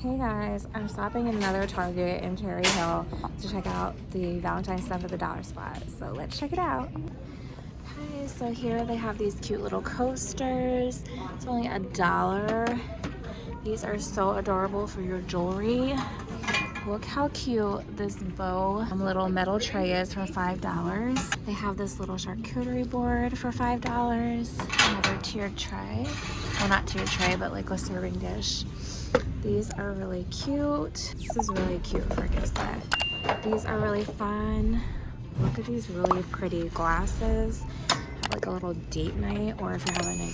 Hey guys, I'm stopping at another Target in Cherry Hill to check out the Valentine's stuff at the Dollar Spot. So let's check it out. Hi, so here they have these cute little coasters. It's only $1. These are so adorable for your jewelry. Look how cute this bow little metal tray is for $5. They have this little charcuterie board for $5. Another tiered tray. Well, not tiered tray, but like a serving dish. These are really cute. This is really cute for a gift set. These are really fun. Look at these really pretty glasses. Have like a little date night, or if you're having a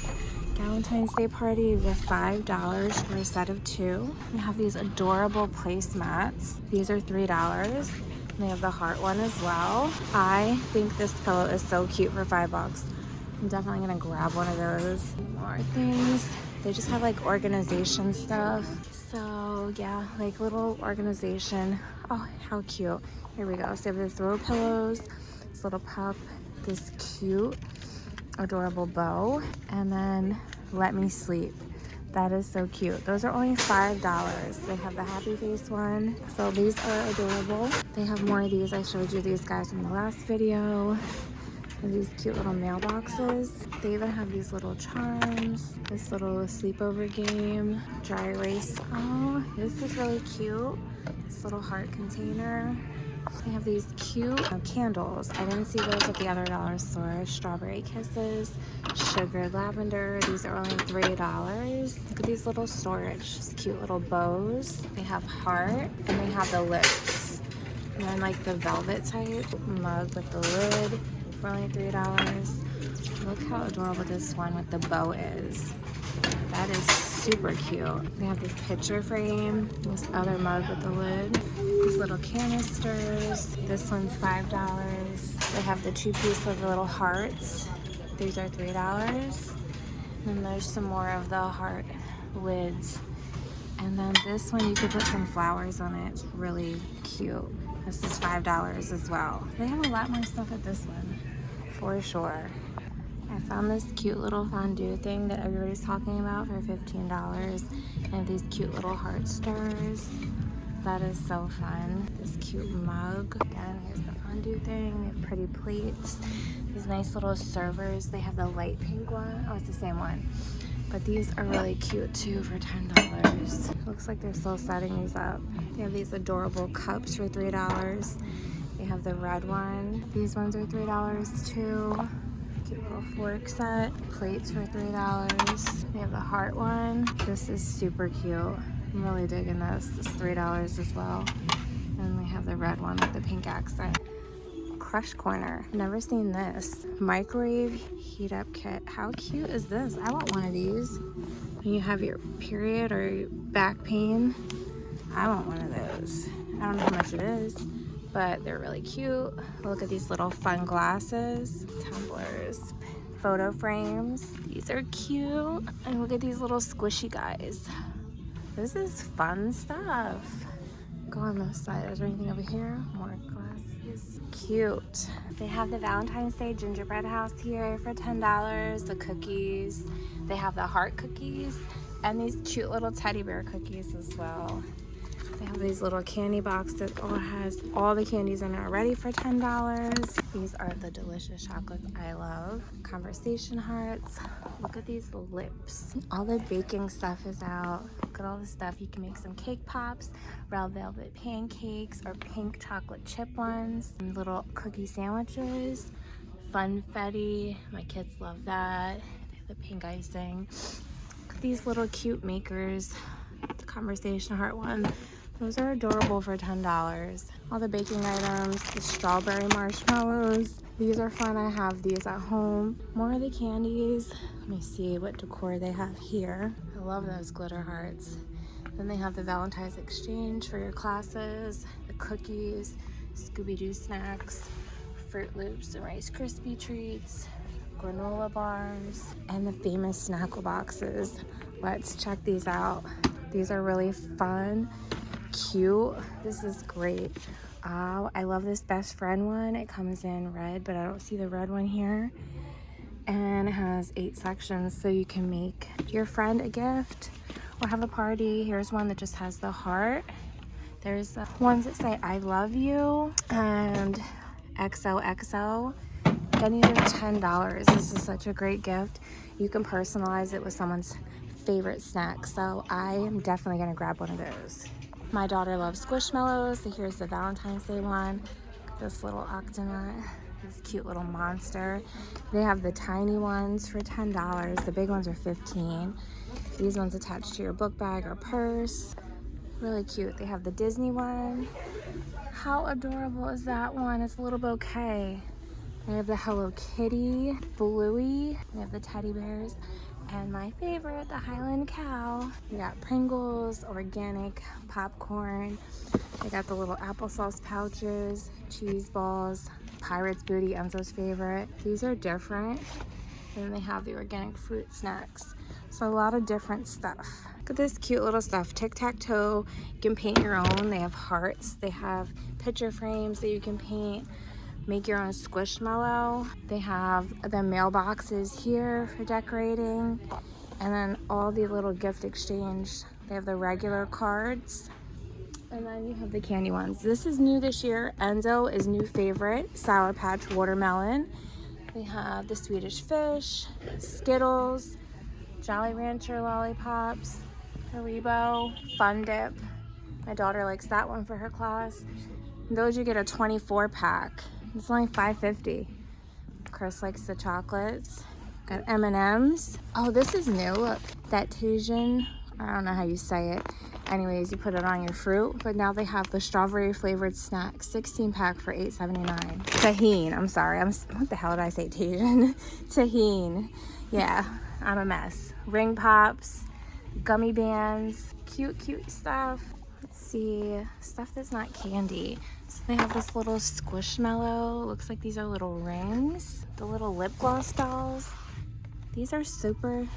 Valentine's Day party, they're $5 for a set of 2. We have these adorable placemats. These are $3. And they have the heart one as well. I think this pillow is so cute for $5. I'm definitely gonna grab one of those. More things. They just have like organization stuff. So yeah, like little organization. Oh, how cute. Here we go. So they have the throw pillows, this little pup, this cute, adorable bow, and then let me sleep. That is so cute. Those are only $5. They have the happy face one. So these are adorable. They have more of these. I showed you these guys in the last video. And these cute little mailboxes. They even have these little charms, this little sleepover game, dry erase. Oh, this is really cute. This little heart container. They have these cute candles. I didn't see those at the other dollar store. Strawberry kisses, sugar lavender. These are only $3. Look at these little storage, these cute little bows. They have heart and they have the lips. And then like the velvet type mug with the lid. For only $3. Look how adorable this one with the bow is. That is super cute. They have this picture frame, this other mug with the lid, these little canisters. This one's $5. They have the 2-piece of the little hearts. These are $3. And then there's some more of the heart lids. And then this one, you could put some flowers on it. It's really cute. This is $5 as well. They have a lot more stuff at this one, for sure. I found this cute little fondue thing that everybody's talking about for $15. And these cute little heart stars. That is so fun. This cute mug. Again, here's the fondue thing. They have pretty plates. These nice little servers. They have the light pink one. Oh, it's the same one. But these are really cute too for $10. Looks like they're still setting these up. They have these adorable cups for $3. They have the red one. These ones are $3 too. Cute little fork set. Plates for $3. They have the heart one. This is super cute. I'm really digging this. This is $3 as well. And they have the red one with the pink accent. Crush corner. Never seen this. Microwave heat up kit. How cute is this? I want one of these. When you have your period or your back pain, I want one of those. I don't know how much it is, but they're really cute. Look at these little fun glasses, tumblers, photo frames. These are cute. And look at these little squishy guys. This is fun stuff. Go on this side. Is there anything over here? More glasses. Cute. They have the Valentine's Day gingerbread house here for $10. The cookies. They have the heart cookies and these cute little teddy bear cookies as well. They have these little candy box that all has all the candies in it already for $10. These are the delicious chocolates I love. Conversation hearts. Look at these lips. All the baking stuff is out. Look at all the stuff. You can make some cake pops, red velvet pancakes, or pink chocolate chip ones. And little cookie sandwiches. Funfetti. My kids love that. They have the pink icing. Look at these little cute makers. The conversation heart one. Those are adorable for $10. All the baking items, the strawberry marshmallows. These are fun. I have these at home. More of the candies. Let me see what decor they have here. I love those glitter hearts. Then they have the Valentine's exchange for your classes, the cookies, Scooby-Doo snacks, Fruit Loops and Rice Krispie treats, granola bars, and the famous Snackle boxes. Let's check these out. These are really fun, cute. This is great. I love this best friend one. It comes in red, but I don't see the red one here. And it has 8 sections, so you can make your friend a gift or have a party. Here's one that just has the heart. There's ones that say I love you and XOXO. And these are $10. This is such a great gift. You can personalize it with someone's favorite snack. So I am definitely gonna grab one of those. My daughter loves Squishmallows. So here's the Valentine's Day one. This little Octonaut, this cute little monster. They have the tiny ones for $10. The big ones are $15. These ones attached to your book bag or purse. Really cute. They have the Disney one. How adorable is that one? It's a little bouquet. They have the Hello Kitty, Bluey. They have the teddy bears. And my favorite, the Highland Cow. We got Pringles, organic popcorn. They got the little applesauce pouches, cheese balls, Pirate's Booty, Enzo's favorite. These are different. And then they have the organic fruit snacks. So a lot of different stuff. Look at this cute little stuff. Tic-tac-toe. You can paint your own. They have hearts. They have picture frames that you can paint. Make your own Squishmallow. They have the mailboxes here for decorating. And then all the little gift exchange. They have the regular cards. And then you have the candy ones. This is new this year. Enzo is new favorite. Sour Patch Watermelon. They have the Swedish Fish, Skittles, Jolly Rancher lollipops, Haribo, Fun Dip. My daughter likes that one for her class. And those you get a 24 pack. It's only $5.50. Chris likes the chocolates. Got M&Ms. Oh, this is new. Look, that Tajin. I don't know how you say it. Anyways, you put it on your fruit. But now they have the strawberry flavored snack, 16 pack for $8.79. Tahine. I'm sorry. What the hell did I say? Tajin. Tahine. Yeah, I'm a mess. Ring pops, gummy bands, cute stuff. Let's see, stuff that's not candy. So they have this little Squishmallow. Looks like these are little rings. The little lip gloss dolls. These are super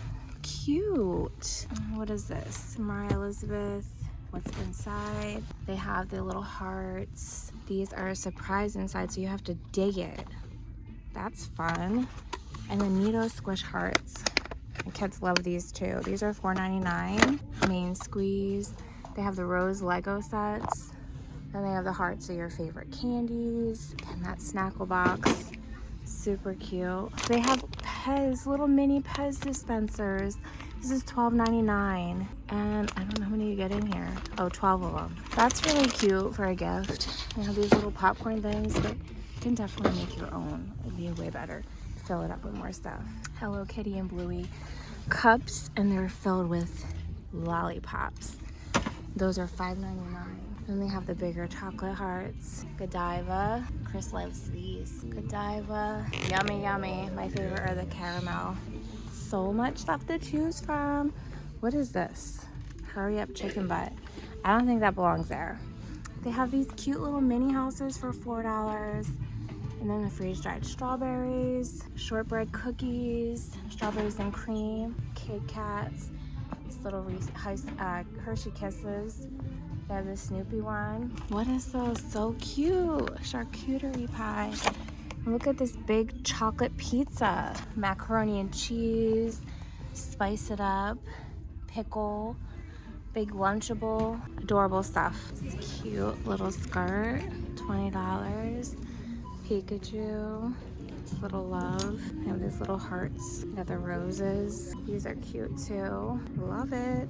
cute. What is this? Mariah Elizabeth. What's inside? They have the little hearts. These are a surprise inside, so you have to dig it. That's fun. And the Neato Squish Hearts. The kids love these too. These are $4.99. Main Squeeze. They have the Rose Lego sets. Then they have the hearts of your favorite candies. And that Snackle box. Super cute. They have Pez, little mini Pez dispensers. This is $12.99. And I don't know how many you get in here. Oh, 12 of them. That's really cute for a gift. They have these little popcorn things, but you can definitely make your own. It'd be way better. Fill it up with more stuff. Hello Kitty and Bluey cups, and they're filled with lollipops. Those are $5.99. Then they have the bigger chocolate hearts. Godiva. Chris loves these. Godiva. Yummy, yummy. My favorite are the caramel. So much stuff to choose from. What is this? Hurry Up Chicken Butt. I don't think that belongs there. They have these cute little mini houses for $4. And then the freeze-dried strawberries, shortbread cookies, strawberries and cream, Kit Kats, this little Hershey Kisses. They have the Snoopy one. What is those? So cute. Charcuterie pie. And look at this big chocolate pizza. Macaroni and cheese, spice it up, pickle, big Lunchable, adorable stuff. This cute little skirt, $20. Pikachu, this little love. They have these little hearts. They have the roses. These are cute too. Love it.